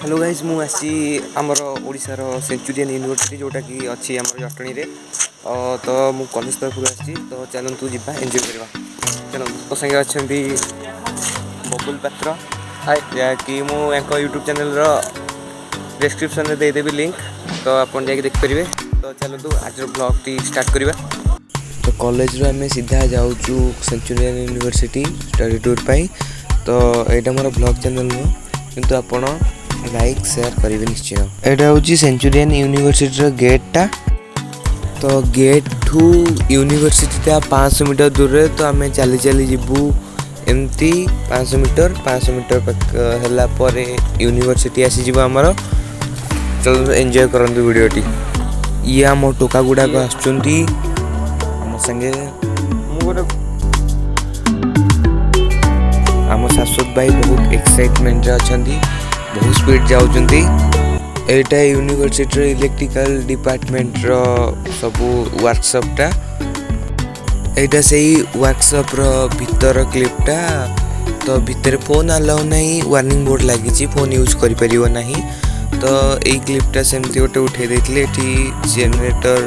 Hello guys मु आसी आमर ओडिशार सेंचुरियन यूनिवर्सिटी जोटा कि अच्छी आम जटणी रे तो मु कॉलेज तरफ आसी तो चलतु जा एंजॉय करवा चलतु तो संगे अच्छा बबुल पात्र हाय कि मु यूट्यूब चैनल डिस्क्रिप्शन में देदेवी लिंक तो आप देखिपारे तो चलतु आज ब्लॉग टी स्टार्ट करवा। तो कॉलेज आम सीधा जाऊँ सेंचुरियन यूनिवर्सिटी स्टडी टूर पाई तो यहाँ मोर ब्लॉग चैनल किंतु आपण लाइक शेयर करेंगे निश्चय। यहाँ हूँ सेंचुरियन यूनिवर्सिटी गेटा तो गेट ठू यूनिवर्सिटी 500 मीटर दूर रे तो आम चली चली जीवु एमती 500 मीटर है पर यूनिवर्सिटी आसीज आमर। चलो एंजॉय करंतु वीडियोटी। ये आम टोका गुड़ाक आसुँच संगे आम शाश्वत भाई बहुत एक्साइटमेंट अच्छा बहुत स्पीड जाऊँच। एटा यूनिवर्सिटी इलेक्ट्रिकल डिपार्टमेंट रो सबू वर्कशॉपटा एटा से वर्कशॉप रो भीतर क्लिपटा तो भीतर फोन अलाउ नहीं वार्निंग बोर्ड लगी फोन यूज करि परिबो नहीं तो यही क्लिपटा सेमती गोटे उठे देथिले एठी जेनरेटर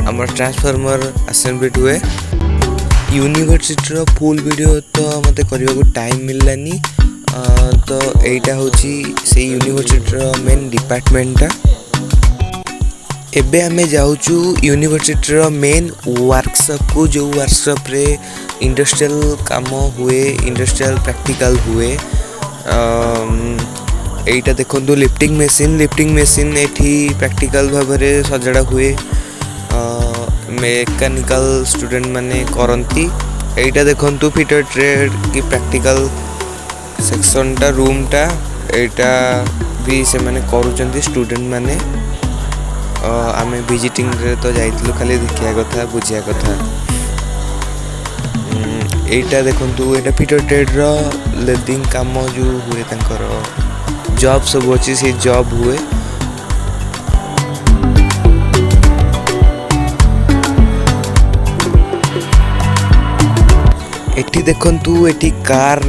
आम ट्रांसफार्मर असेंबली हुए। यूनिवर्सिटी रो फुल वीडियो तो मते करबा को टाइम मिललानी तो एटा होची से यूनिवर्सिटी रो मेन डिपार्टमेंटा। एबे हमें जाऊचु यूनिवर्सिटी रो मेन वर्कशॉप को जो वर्कशॉप रे इंडस्ट्रियल काम हुए इंडस्ट्रियल प्रैक्टिकल हुए। एटा देखंतु लिफ्टिंग मशीन एठी प्रैक्टिकल भाव में सजड़ा हुए मेकानिकल स्टूडेंट माने करंती। एटा देखंतु फिटर ट्रेड की प्रैक्टिकल सेक्शन टा रूम टा एटा भी से माने करूचंती स्टूडेंट माने। आमे विजिटिंग रे तो जाइतलु खाली देखिया कथा बुझिया कथा। एटा देखंतु एटा फिटर ट्रेड रो लेदिंग काम जो हुए तांकर जॉब सब अच्छी से जॉब हुए। एठी देखंतु एठी कार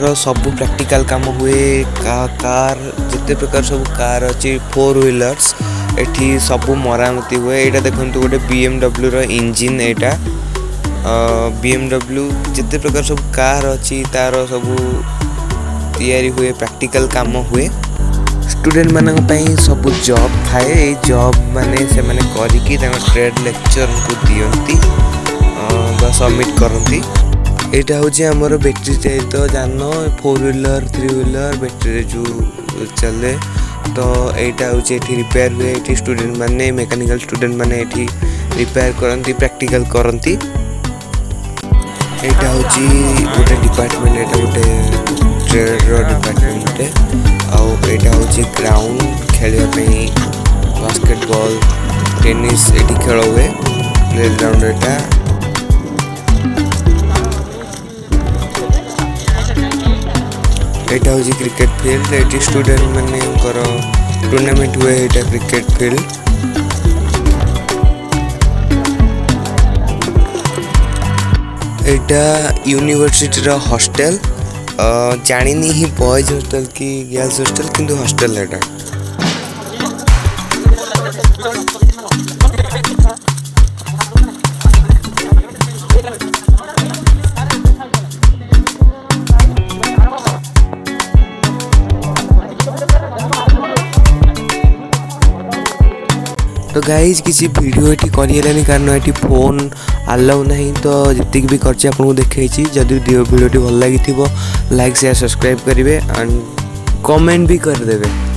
रो सबू प्रैक्टिकल काम हुए कार जिते प्रकार सब कार अच्छी 4 व्हीलर्स एठी सबू मरामती हुए। एटा देखंतु गोटे BMW रो इंजिन एटा BMW जिते प्रकार सब कार अच्छी तार सबू तैयारी हुए प्रैक्टिकल काम हुए। स्टूडेंट मानक पई सब जॉब थाए जॉब माने से माने करिकी ट्रेड लेक्चर को दियंती सबमिट करंती। एटा होची हमर बैटरी चाहित जानो 4 व्हीलर 3 व्हीलर बैटरी जो चले तो एटा होची एठी रिपेयर हुए। एठी स्टूडेंट माने मेकानिकल स्टूडेंट माने एठी रिपेयर करंती प्रैक्टिकल करंती। एटा होची गोटे डिपार्टमेंट एटा गोटे ट्रेड रो डिपार्टमेंट आउ एटा होची ग्राउंड खेलिया पई बास्केटबॉल टेनिस एठी खेल हुए प्ले ग्राउंड एटा। एटा होची क्रिकेट फील्ड एटी स्टूडेंट माने टूर्नामेंट हुए एटा क्रिकेट फील्ड। एटा यूनिवर्सिटी रो हॉस्टल जानिनी ही बॉयज हॉस्टल की गर्ल्स हॉस्टल किंतु हॉस्टल एटा। तो गाइज किसी वीडियो ये करें कारण ये फोन अलाउ नहीं तो जी भी करछे आपको देखी जदि वीडियो भल लगी लाइक शेयर सब्सक्राइब करेंगे एंड कमेंट भी करदे।